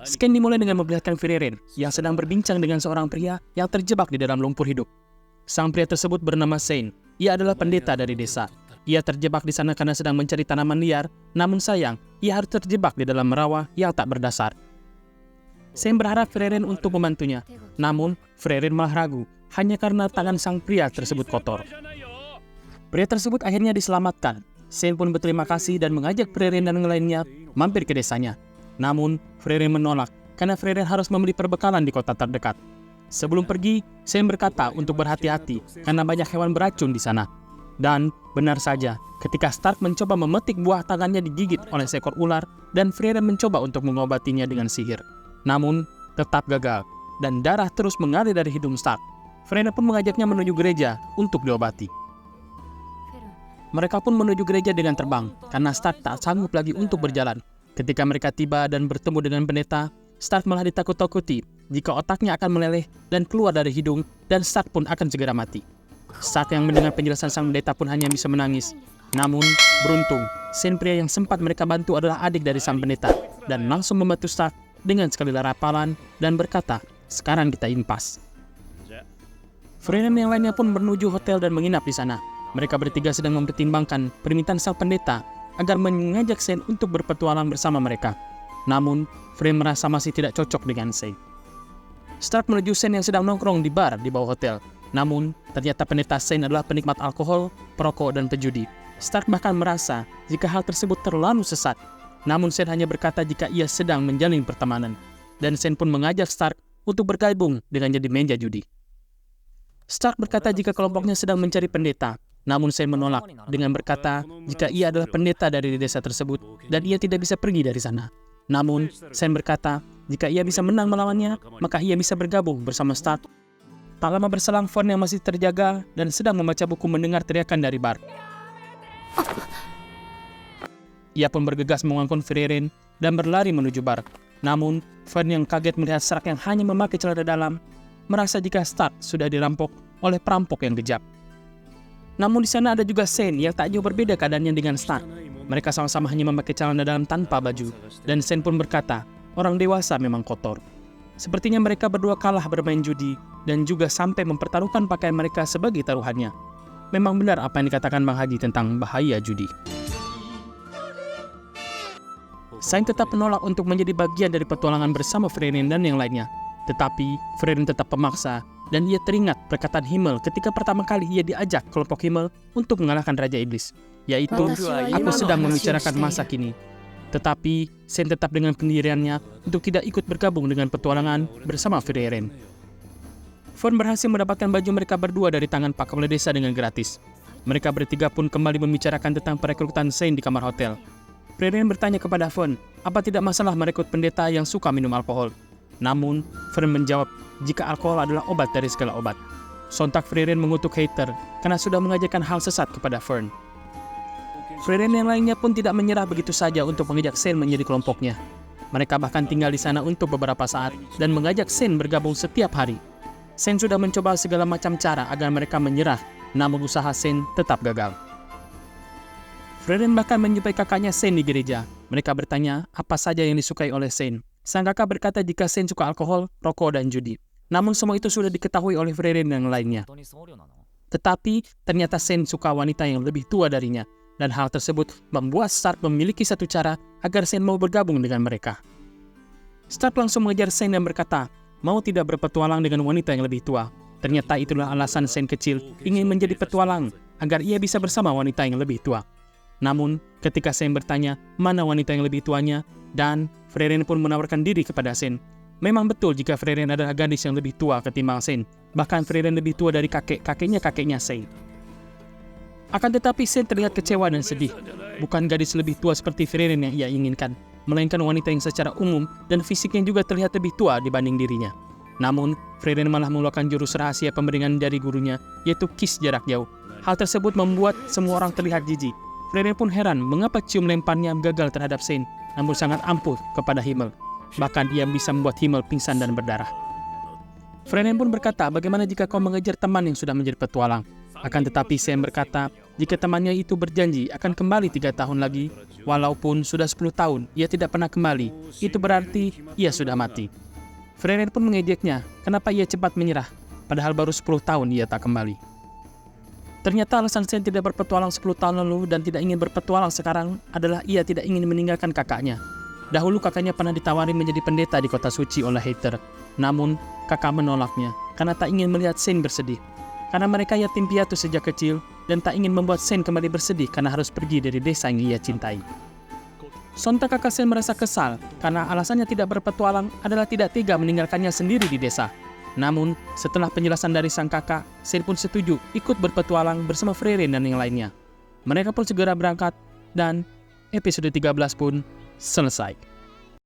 Scan dimulai dengan memperlihatkan Frieren yang sedang berbincang dengan seorang pria yang terjebak di dalam lumpur hidup. Sang pria tersebut bernama Sein. Ia adalah pendeta dari desa. Ia terjebak di sana karena sedang mencari tanaman liar, namun sayang, ia harus terjebak di dalam rawa yang tak berdasar. Sein berharap Frieren untuk membantunya, namun Frieren malah ragu hanya karena tangan sang pria tersebut kotor. Pria tersebut akhirnya diselamatkan. Sein pun berterima kasih dan mengajak Frieren dan yang lainnya mampir ke desanya. Namun, Frieren menolak karena Frieren harus membeli perbekalan di kota terdekat. Sebelum pergi, Sein berkata untuk berhati-hati karena banyak hewan beracun di sana. Dan benar saja, ketika Stark mencoba memetik buah tangannya digigit oleh seekor ular dan Frieren mencoba untuk mengobatinya dengan sihir. Namun, tetap gagal dan darah terus mengalir dari hidung Stark. Frieren pun mengajaknya menuju gereja untuk diobati. Mereka pun menuju gereja dengan terbang, karena Stark tak sanggup lagi untuk berjalan. Ketika mereka tiba dan bertemu dengan pendeta, Stark malah ditakut-takuti jika otaknya akan meleleh dan keluar dari hidung, dan Stark pun akan segera mati. Stark yang mendengar penjelasan sang pendeta pun hanya bisa menangis. Namun, beruntung, Sein pria yang sempat mereka bantu adalah adik dari sang pendeta, dan langsung membantu Stark dengan sekali rapalan dan berkata, "Sekarang kita impas." Frieren yang lainnya pun menuju hotel dan menginap di sana. Mereka bertiga sedang mempertimbangkan permintaan sang pendeta agar mengajak Sein untuk berpetualang bersama mereka. Namun, Frieren merasa masih tidak cocok dengan Sein. Stark menuju Sein yang sedang nongkrong di bar di bawah hotel. Namun, ternyata pendeta Sein adalah penikmat alkohol, perokok, dan pejudi. Stark bahkan merasa jika hal tersebut terlalu sesat. Namun, Sein hanya berkata jika ia sedang menjalin pertemanan. Dan Sein pun mengajak Stark untuk bergabung dengan jadi meja judi. Stark berkata jika kelompoknya sedang mencari pendeta. Namun Sein menolak dengan berkata jika ia adalah pendeta dari desa tersebut dan ia tidak bisa pergi dari sana. Namun Sein berkata jika ia bisa menang melawannya, maka ia bisa bergabung bersama Stark. Tak lama berselang, Von yang masih terjaga dan sedang membaca buku mendengar teriakan dari bar. Ia pun bergegas mengangkut Frieren dan berlari menuju bar. Namun Von yang kaget melihat Stark yang hanya memakai celana dalam, merasa jika Stark sudah dirampok oleh perampok yang kejam. Namun di sana ada juga Sein yang tak jauh berbeda keadaannya dengan Stark. Mereka sama-sama hanya memakai celana dalam tanpa baju. Dan Sein pun berkata, orang dewasa memang kotor. Sepertinya mereka berdua kalah bermain judi dan juga sampai mempertaruhkan pakaian mereka sebagai taruhannya. Memang benar apa yang dikatakan Bang Haji tentang bahaya judi. Sein tetap menolak untuk menjadi bagian dari petualangan bersama Frieren dan yang lainnya. Tetapi Frieren tetap memaksa. Dan ia teringat perkataan Himmel ketika pertama kali ia diajak kelompok Himmel untuk mengalahkan Raja Iblis, yaitu, "Aku sedang membicarakan masa kini." Tetapi Sein tetap dengan pendiriannya untuk tidak ikut bergabung dengan petualangan bersama Frieren. Von berhasil mendapatkan baju mereka berdua dari tangan Pak Kepala Desa dengan gratis. Mereka bertiga pun kembali membicarakan tentang perekrutan Sein di kamar hotel. Frieren bertanya kepada Von, apa tidak masalah merekrut pendeta yang suka minum alkohol? Namun, Frieren menjawab jika alkohol adalah obat dari segala obat. Sontak Frieren mengutuk hater karena sudah mengajarkan hal sesat kepada Fern. Frieren yang lainnya pun tidak menyerah begitu saja untuk mengajak Sein menjadi kelompoknya. Mereka bahkan tinggal di sana untuk beberapa saat dan mengajak Sein bergabung setiap hari. Sein sudah mencoba segala macam cara agar mereka menyerah, namun usaha Sein tetap gagal. Frieren bahkan menjumpai kakaknya Sein di gereja. Mereka bertanya apa saja yang disukai oleh Sein. Sang kakak berkata jika Sein suka alkohol, rokok, dan judi. Namun semua itu sudah diketahui oleh Frieren dan lainnya. Tetapi ternyata Sein suka wanita yang lebih tua darinya. Dan hal tersebut membuat Stark memiliki satu cara agar Sein mau bergabung dengan mereka. Stark langsung mengejar Sein dan berkata, mau tidak berpetualang dengan wanita yang lebih tua. Ternyata itulah alasan Sein kecil ingin menjadi petualang, agar ia bisa bersama wanita yang lebih tua. Namun, ketika Sein bertanya mana wanita yang lebih tuanya, dan Frieren pun menawarkan diri kepada Sein. Memang betul jika Frieren adalah gadis yang lebih tua ketimbang Sein. Bahkan Frieren lebih tua dari kakeknya Sein. Akan tetapi Sein terlihat kecewa dan sedih. Bukan gadis lebih tua seperti Frieren yang ia inginkan, melainkan wanita yang secara umum dan fisiknya juga terlihat lebih tua dibanding dirinya. Namun, Frieren malah mengeluarkan jurus rahasia pemberingan dari gurunya, yaitu kiss jarak jauh. Hal tersebut membuat semua orang terlihat jijik. Frieren pun heran mengapa cium lemparnya gagal terhadap Sein, namun sangat ampuh kepada Himmel. Bahkan ia bisa membuat Himmel pingsan dan berdarah. Frieren pun berkata, bagaimana jika kau mengejar teman yang sudah menjadi petualang? Akan tetapi Sein berkata, jika temannya itu berjanji akan kembali 3 tahun lagi, walaupun sudah 10 tahun ia tidak pernah kembali, itu berarti ia sudah mati. Freren pun mengejeknya, kenapa ia cepat menyerah, padahal baru 10 tahun ia tak kembali. Ternyata alasan Sen tidak berpetualang 10 tahun lalu dan tidak ingin berpetualang sekarang adalah ia tidak ingin meninggalkan kakaknya. Dahulu kakaknya pernah ditawari menjadi pendeta di kota suci oleh Heather, namun kakak menolaknya karena tak ingin melihat Sen bersedih. Karena mereka yatim piatu sejak kecil dan tak ingin membuat Sen kembali bersedih karena harus pergi dari desa yang ia cintai. Sontak kakak Sen merasa kesal karena alasannya tidak berpetualang adalah tidak tega meninggalkannya sendiri di desa. Namun, setelah penjelasan dari sang kakak, Sen pun setuju ikut berpetualang bersama Freren dan yang lainnya. Mereka pun segera berangkat dan episode 13 pun selesai.